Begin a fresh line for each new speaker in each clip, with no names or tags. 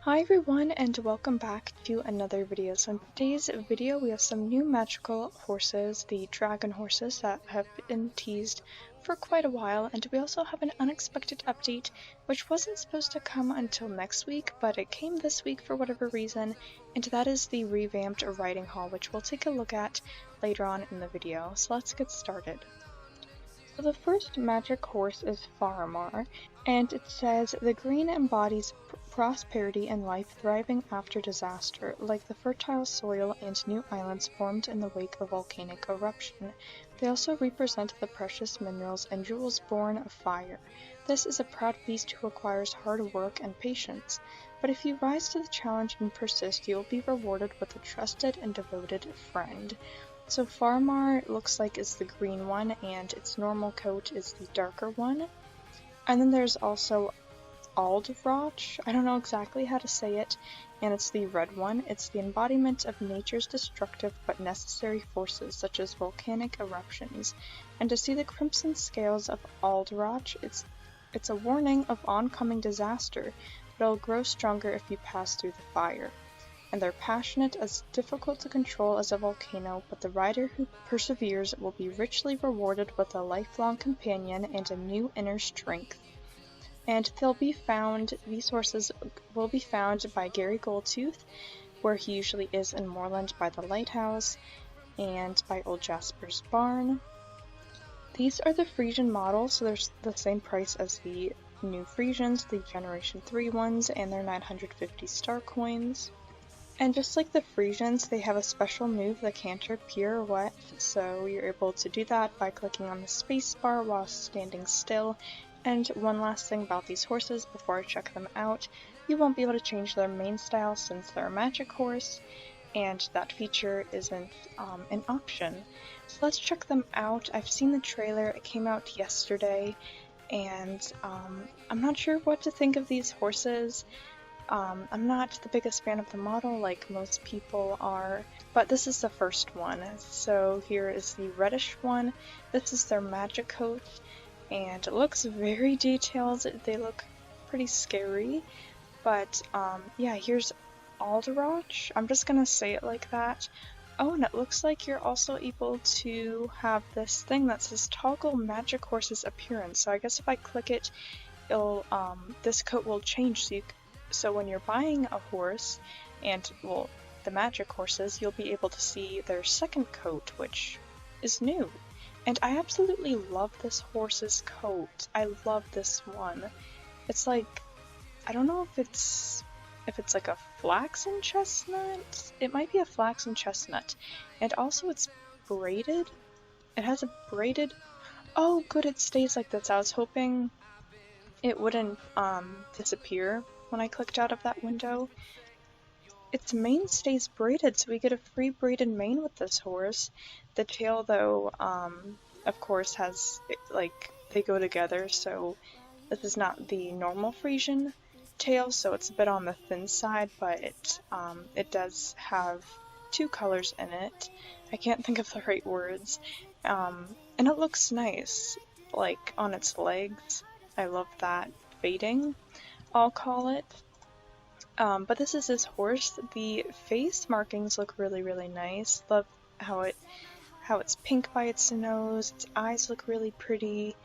Hi everyone and welcome back to another video. So in today's video we have some new magical horses, the dragon horses that have been teased for quite a while, and we also have an unexpected update which wasn't supposed to come until next week, but it came this week for whatever reason, and that is the revamped riding hall, which we'll take a look at later on in the video. So let's get started. So the first magic horse is Faramar, and it says, the green embodies prosperity and life thriving after disaster, like the fertile soil and new islands formed in the wake of volcanic eruption. They also represent the precious minerals and jewels born of fire. This is a proud beast who requires hard work and patience, but if you rise to the challenge and persist, you will be rewarded with a trusted and devoted friend. So Faramar looks like is the green one, and its normal coat is the darker one. And then there's also Aldroch, I don't know exactly how to say it, and it's the red one. It's the embodiment of nature's destructive but necessary forces, such as volcanic eruptions. And to see the crimson scales of Aldroch, it's a warning of oncoming disaster, but it'll grow stronger if you pass through the fire. And they're passionate, as difficult to control as a volcano, but the rider who perseveres will be richly rewarded with a lifelong companion and a new inner strength. And these horses will be found by Gary Goldtooth, where he usually is in Moorland by the lighthouse, and by Old Jasper's barn. These are the Frisian models, so they're the same price as the new Frisians, the Generation 3 ones, and they're 950 star coins. And just like the Frisians, they have a special move, the Canter Pirouette, so you're able to do that by clicking on the spacebar while standing still. And one last thing about these horses before I check them out, you won't be able to change their main style since they're a magic horse, and that feature isn't an option. So let's check them out. I've seen the trailer, it came out yesterday, and I'm not sure what to think of these horses. I'm not the biggest fan of the model like most people are, but this is the first one. So here is the reddish one. This is their magic coat, and it looks very detailed. They look pretty scary, but yeah, here's Aldroch. I'm just gonna say it like that. Oh, and it looks like you're also able to have this thing that says toggle magic horse's appearance. So I guess if I click it, it'll this coat will change, so when you're buying a horse, and, well, the magic horses, you'll be able to see their second coat, which is new. And I absolutely love this horse's coat. I love this one. It's like, I don't know if it's like a flaxen chestnut? It might be a flaxen chestnut. And also it's braided. It has a braided... Oh, good, it stays like this. I was hoping it wouldn't disappear when I clicked out of that window. Its mane stays braided, so we get a free braided mane with this horse. The tail, though, of course, has, like, they go together, so this is not the normal Frisian tail, so it's a bit on the thin side, but it does have two colors in it. I can't think of the right words. And it looks nice, like, on its legs. I love that fading, I'll call it. But this is his horse. The face markings look really, really nice. Love how it's pink by its nose. Its eyes look really pretty.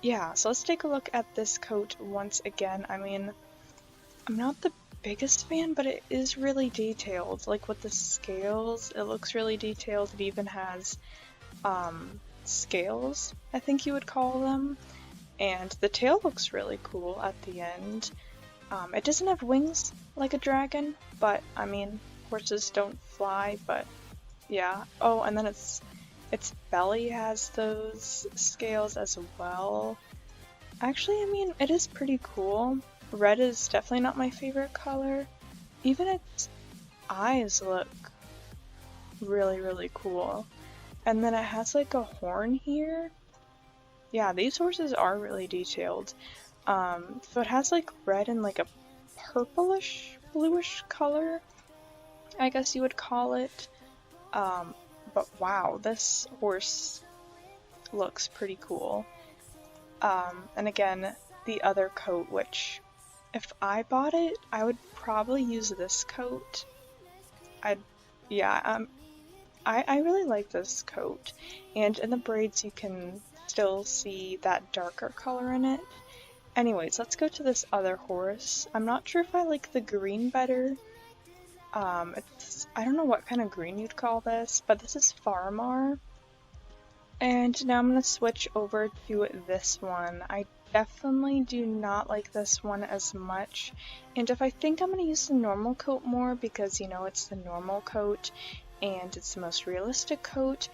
Yeah, so let's take a look at this coat once again. I mean, I'm not the biggest fan, but it is really detailed. Like with the scales, it looks really detailed. It even has scales, I think you would call them. And the tail looks really cool at the end. It doesn't have wings like a dragon, but I mean, horses don't fly, but yeah. Oh, and then its belly has those scales as well. Actually, I mean, it is pretty cool. Red is definitely not my favorite color. Even its eyes look really, really cool. And then it has like a horn here. Yeah, these horses are really detailed. So it has like red and like a purplish, bluish color, I guess you would call it. But wow, this horse looks pretty cool. And again, the other coat, which if I bought it, I would probably use this coat. Yeah, I really like this coat, and in the braids you can still see that darker color in it. Anyways, let's go to this other horse. I'm not sure if I like the green better. I don't know what kind of green you'd call this, but this is Farmar. And now I'm going to switch over to this one. I definitely do not like this one as much. And if I think I'm going to use the normal coat more because, you know, it's the normal coat and it's the most realistic coat,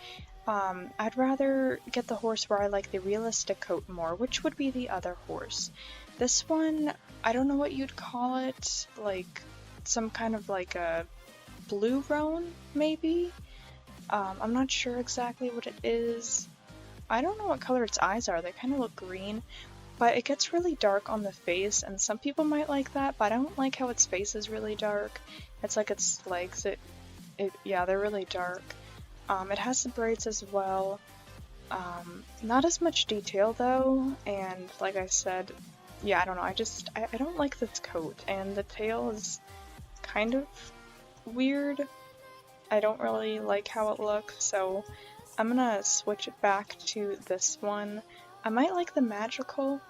I'd rather get the horse where I like the realistic coat more, which would be the other horse. This one, I don't know what you'd call it, like some kind of like a blue roan, maybe? I'm not sure exactly what it is. I don't know what color its eyes are, they kind of look green, but it gets really dark on the face, and some people might like that, but I don't like how its face is really dark. It's like its legs, yeah, they're really dark. It has the braids as well. Not as much detail though, and like I said, yeah, I don't know, I don't like this coat, and the tail is kind of weird. I don't really like how it looks, so I'm gonna switch it back to this one. I might like the magical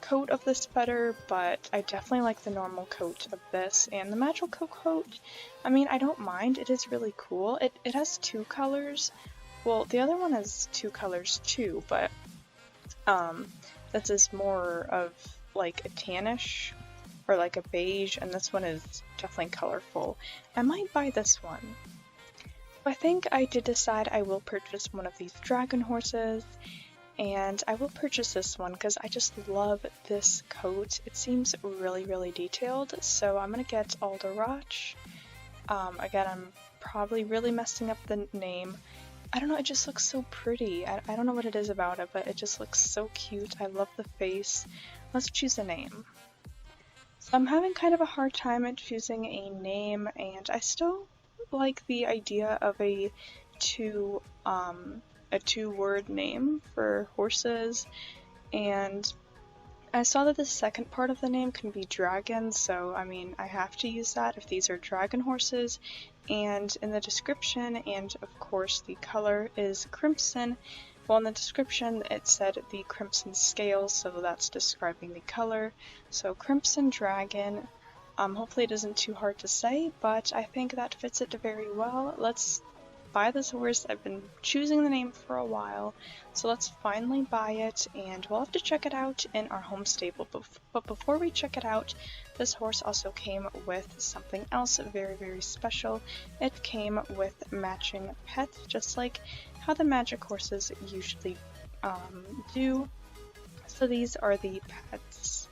coat of this better, but I definitely like the normal coat of this. And the magical coat, I mean, I don't mind. It is really cool. It has two colors. Well, the other one has two colors too, but this is more of like a tannish or like a beige, and this one is definitely colorful. I might buy this one. I think I did decide I will purchase one of these dragon horses, and I will purchase this one because I just love this coat. It seems really, really detailed, so I'm gonna get Aldroch. Again, I'm probably really messing up the name. I don't know, it just looks so pretty. I don't know what it is about it, but it just looks so cute. I love the face. Let's choose a name. So I'm having kind of a hard time at choosing a name, and I still like the idea of a two-word name for horses, and I saw that the second part of the name can be dragon, so I mean I have to use that if these are dragon horses. And in the description, and of course the color is crimson. Well, in the description it said the crimson scales, so that's describing the color. So crimson dragon. Hopefully it isn't too hard to say, but I think that fits it very well. Let's buy this horse. I've been choosing the name for a while, so let's finally buy it, and we'll have to check it out in our home stable. But before we check it out, this horse also came with something else very, very special. It came with matching pets, just like how the magic horses usually do. So these are the pets.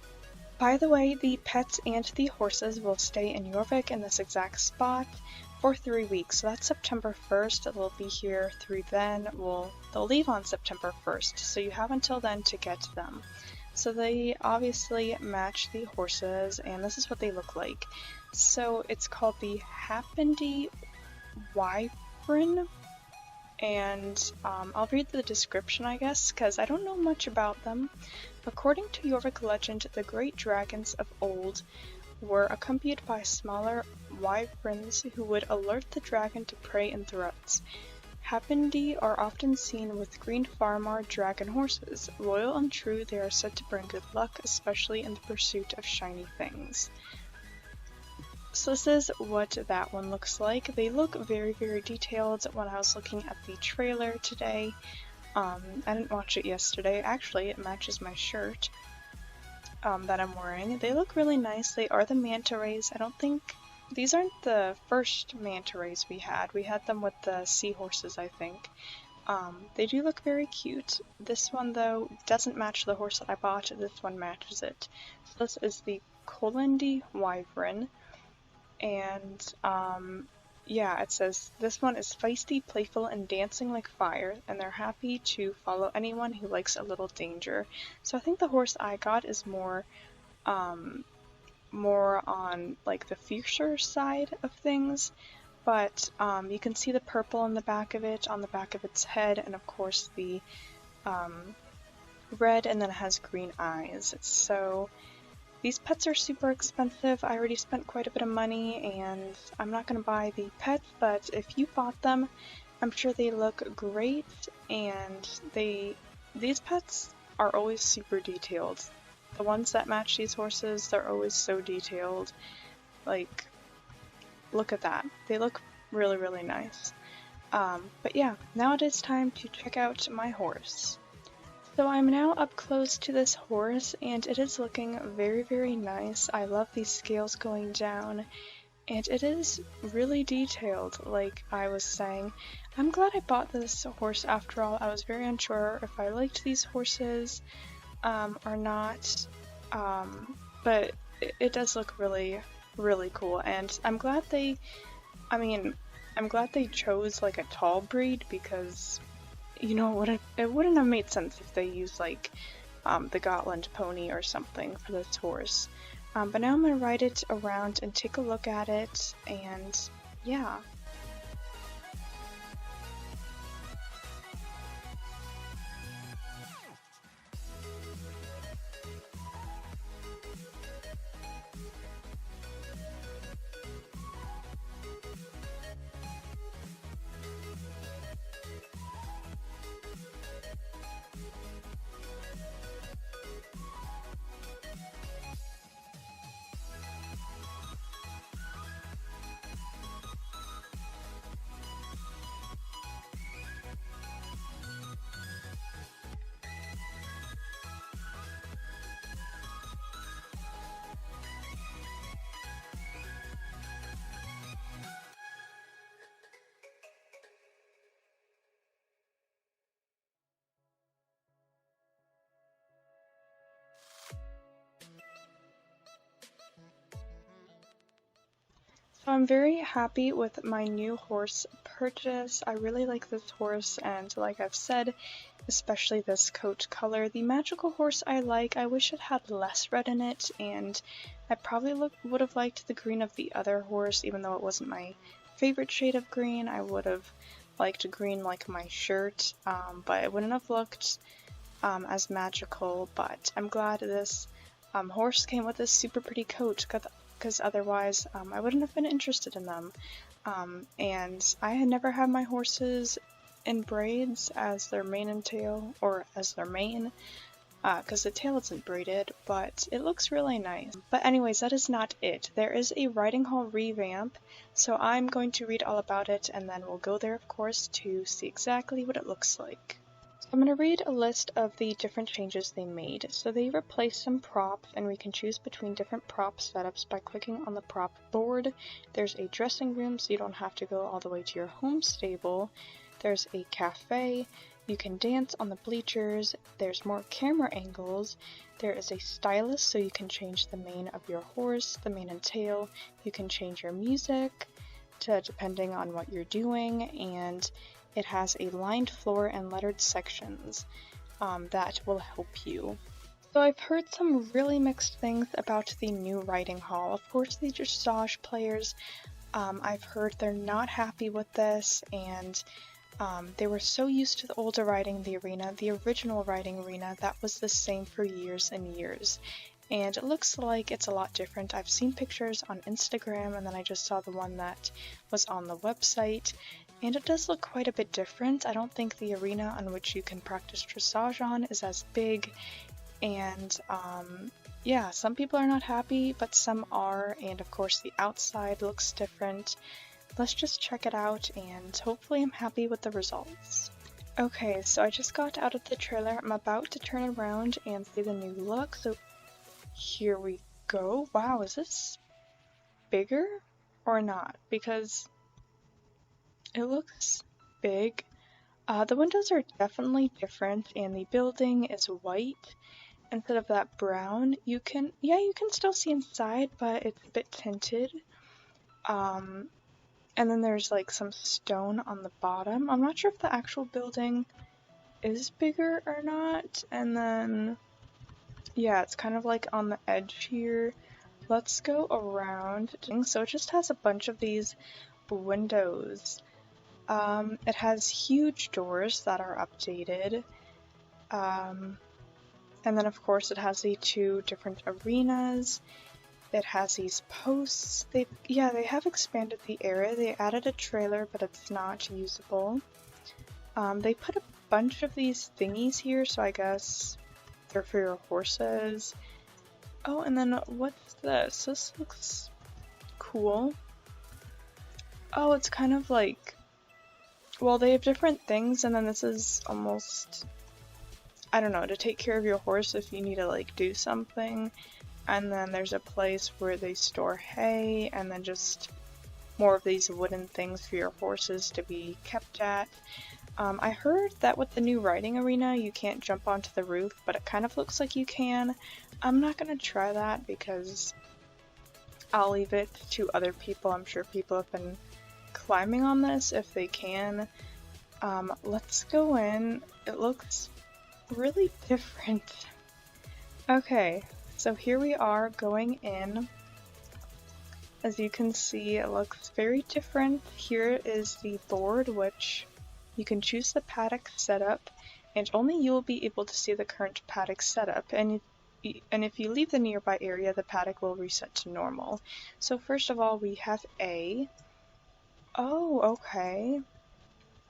By the way, the pets and the horses will stay in Jorvik in this exact spot for 3 weeks. So that's September 1st. They'll be here through then. They'll leave on September 1st, so you have until then to get them. So they obviously match the horses, and this is what they look like. So it's called the Happendy Wyvern, and I'll read the description, I guess, because I don't know much about them. According to Jorvik legend, the great dragons of old were accompanied by smaller wyverns who would alert the dragon to prey and threats. Happendy are often seen with green Farmar dragon horses. Loyal and true, they are said to bring good luck, especially in the pursuit of shiny things. So this is what that one looks like. They look very, very detailed. When I was looking at the trailer today, I didn't watch it yesterday. Actually, it matches my shirt that I'm wearing. They look really nice. They are the manta rays. I don't think these aren't the first manta rays we had. We had them with the seahorses, I think. They do look very cute. This one, though, doesn't match the horse that I bought. This one matches it. So this is the Kolendi Wyvern. And yeah, it says this one is feisty, playful, and dancing like fire, and they're happy to follow anyone who likes a little danger. So I think the horse I got is more on like the fiercer side of things, but you can see the purple on the back of it, on the back of its head, and of course the red, and then it has green eyes. So these pets are super expensive. I already spent quite a bit of money and I'm not going to buy the pets, but if you bought them, I'm sure they look great, and these pets are always super detailed. The ones that match these horses, they're always so detailed. Like, look at that. They look really, really nice. But yeah, now it is time to check out my horse. So I'm now up close to this horse, and it is looking very, very nice. I love these scales going down, and it is really detailed, like I was saying. I'm glad I bought this horse after all. I was very unsure if I liked these horses or not, but it does look really, really cool, and I'm glad I'm glad they chose like a tall breed, because you know it wouldn't have made sense if they used like the Gotland pony or something for this horse. But now I'm gonna ride it around and take a look at it, and yeah. So I'm very happy with my new horse purchase. I really like this horse, and like I've said, especially this coat color. The magical horse I like. I wish it had less red in it, and I probably would have liked the green of the other horse, even though it wasn't my favorite shade of green. I would have liked green like my shirt, but it wouldn't have looked as magical. But I'm glad this horse came with this super pretty coat, because otherwise I wouldn't have been interested in them. And I had never had my horses in braids as their mane and tail, or as their mane, because the tail isn't braided, but it looks really nice. But anyways, that is not it. There is a riding hall revamp, so I'm going to read all about it, and then we'll go there, of course, to see exactly what it looks like. I'm going to read a list of the different changes they made. So they replaced some props, and we can choose between different prop setups by clicking on the prop board. There's a dressing room, so you don't have to go all the way to your home stable. There's a cafe. You can dance on the bleachers. There's more camera angles. There is a stylus, so you can change the mane of your horse, the mane and tail. You can change your music depending on what you're doing, and it has a lined floor and lettered sections that will help you. So I've heard some really mixed things about the new riding hall. Of course, the dressage players, I've heard they're not happy with this, and they were so used to the older riding the arena, the original riding arena, that was the same for years and years. And it looks like it's a lot different. I've seen pictures on Instagram, and then I just saw the one that was on the website, and it does look quite a bit different. I don't think the arena on which you can practice dressage on is as big, and yeah, some people are not happy, but some are, and of course the outside looks different. Let's just check it out, and hopefully I'm happy with the results. Okay, so I just got out of the trailer. I'm about to turn around and see the new look, so here we go. Wow, is this bigger or not? Because it looks big. The windows are definitely different, and the building is white instead of that brown. You can still see inside, but it's a bit tinted. And then there's like some stone on the bottom. I'm not sure if the actual building is bigger or not. And then, yeah, it's kind of like on the edge here. Let's go around. So it just has a bunch of these windows. It has huge doors that are updated. And then of course it has the 2 different arenas. It has these posts. They have expanded the area. They added a trailer, but it's not usable. They put a bunch of these thingies here, so I guess they're for your horses. Oh, and then what's this? This looks cool. Oh, it's kind of like, well, they have different things, and then this is almost, I don't know, to take care of your horse if you need to like do something. And then there's a place where they store hay, and then just more of these wooden things for your horses to be kept at. I heard that with the new riding arena you can't jump onto the roof, but it kind of looks like you can. I'm not gonna try that because I'll leave it to other people. I'm sure people have been climbing on this if they can. Let's go in. It looks really different. Okay, so here we are going in. As you can see, it looks very different. Here is the board, which you can choose the paddock setup, and only you will be able to see the current paddock setup. And if you leave the nearby area, the paddock will reset to normal. So first of all, we have A. Oh, okay.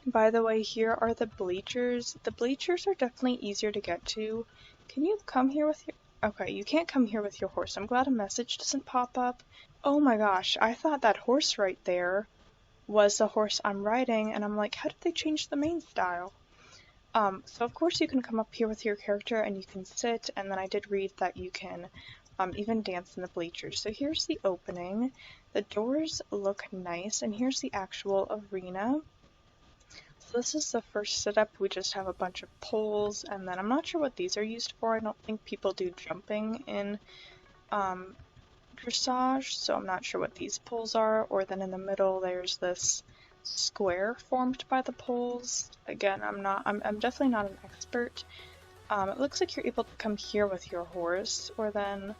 By the way, here are the bleachers. The bleachers are definitely easier to get to. Can you come here with your... Okay, you can't come here with your horse. I'm glad a message doesn't pop up. Oh my gosh, I thought that horse right there was the horse I'm riding, and I'm like, how did they change the main style? So of course you can come up here with your character and you can sit, and then I did read that you can even dance in the bleachers. So here's the opening. The doors look nice, and here's the actual arena. So this is the first setup. We just have a bunch of poles, and then I'm not sure what these are used for. I don't think people do jumping in dressage, so I'm not sure what these poles are. Or then in the middle there's this square formed by the poles. Again, I'm definitely not an expert. It looks like you're able to come here with your horse, or then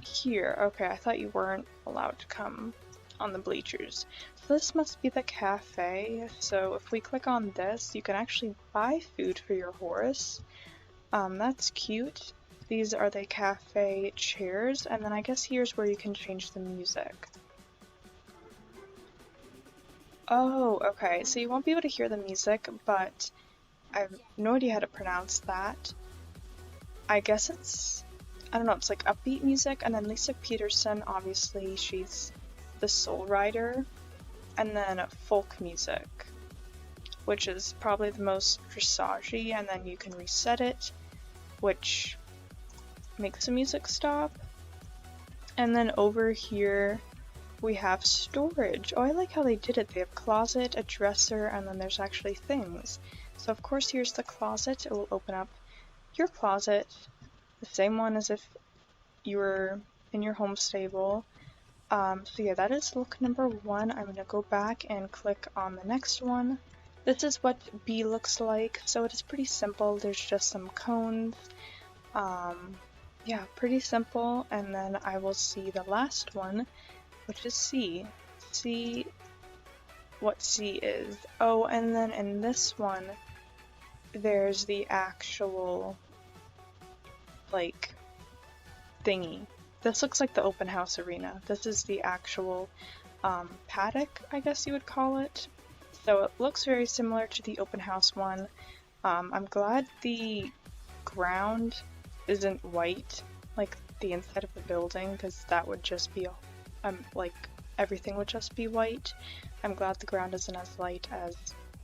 here. Okay, I thought you weren't allowed to come on the bleachers. So this must be the cafe. So if we click on this, you can actually buy food for your horse. That's cute. These are the cafe chairs, and then I guess here's where you can change the music. Oh, okay, so you won't be able to hear the music, but I have no idea how to pronounce that. I guess it's, I don't know, it's like upbeat music, and then Lisa Peterson, obviously, she's the soul rider, and then folk music, which is probably the most dressage-y, and then you can reset it, which makes the music stop. And then over here we have storage. Oh, I like how they did it. They have closet, a dresser, and then there's actually things. So of course here's the closet. It will open up your closet, the same one as if you were in your home stable. So yeah, that is look number 1. I'm gonna go back and click on the next one. This is what B looks like. So it is pretty simple. There's just some cones. Yeah, pretty simple. And then I will see the last one, which is C. See what C is. Oh, and then in this one, there's the actual, like, thingy. This looks like the open house arena. This is the actual paddock, I guess you would call it. So it looks very similar to the open house one. I'm glad the ground isn't white, like the inside of the building, because that would just be like everything would just be white. I'm glad the ground isn't as light as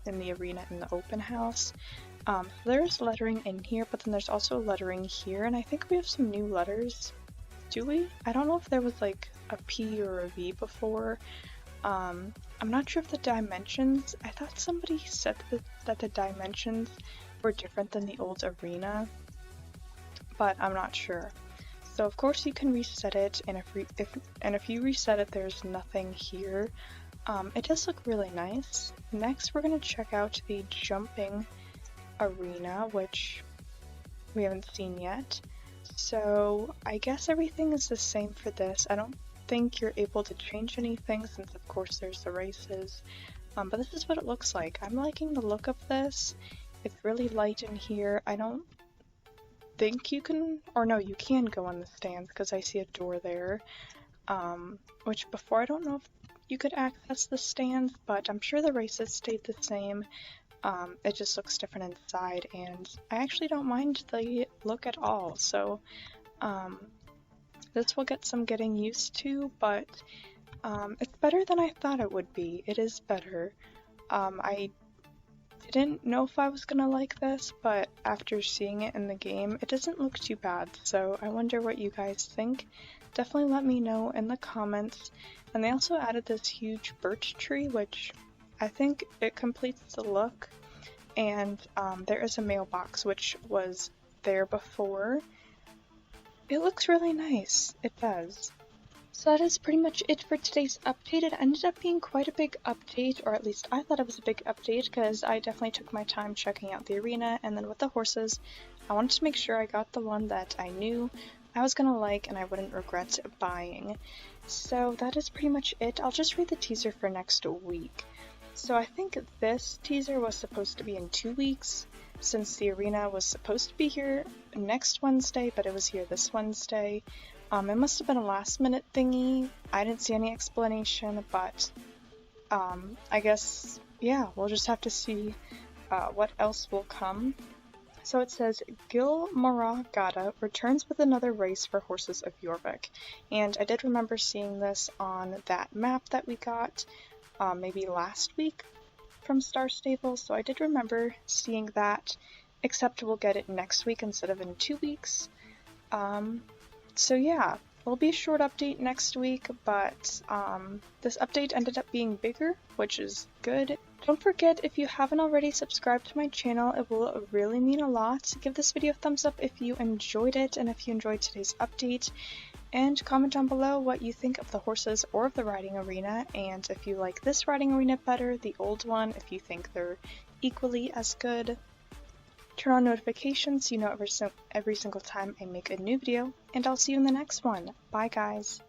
in the arena in the open house. There's lettering in here, but then there's also lettering here, and I think we have some new letters. Do we? I don't know if there was like a P or a V before. I'm not sure if the dimensions, I thought somebody said that the dimensions were different than the old arena, but I'm not sure. So of course you can reset it, and if you reset it, there's nothing here. It does look really nice. Next, we're gonna check out the jumping arena, which we haven't seen yet. So I guess everything is the same for this. I don't think you're able to change anything since of course there's the races. But this is what it looks like. I'm liking the look of this. It's really light in here. I don't think you can, or no, you can go on the stands because I see a door there. Which before I don't know if you could access the stands, but I'm sure the races stayed the same. It just looks different inside, and I actually don't mind the look at all. So this will get some getting used to, but it's better than I thought it would be. It is better. I didn't know if I was gonna like this, but after seeing it in the game, it doesn't look too bad, so I wonder what you guys think. Definitely let me know in the comments. And they also added this huge birch tree, which I think it completes the look. And there is a mailbox, which was there before. It looks really nice. It does. So that is pretty much it for today's update. It ended up being quite a big update, or at least I thought it was a big update, because I definitely took my time checking out the arena, and then with the horses, I wanted to make sure I got the one that I knew I was gonna like and I wouldn't regret buying. So that is pretty much it. I'll just read the teaser for next week. So I think this teaser was supposed to be in 2 weeks, since the arena was supposed to be here next Wednesday, but it was here this Wednesday. It must have been a last minute thingy. I didn't see any explanation, but I guess, yeah, we'll just have to see what else will come. So it says, Gil Gada returns with another race for horses of Jorvik. And I did remember seeing this on that map that we got maybe last week from Star Stable, so I did remember seeing that, except we'll get it next week instead of in 2 weeks. So yeah, it'll be a short update next week, but this update ended up being bigger, which is good. Don't forget, if you haven't already subscribed to my channel, it will really mean a lot. Give this video a thumbs up if you enjoyed it, and if you enjoyed today's update, and comment down below what you think of the horses or of the riding arena, and if you like this riding arena better, the old one, if you think they're equally as good. Turn on notifications so you know every single time I make a new video, and I'll see you in the next one. Bye guys!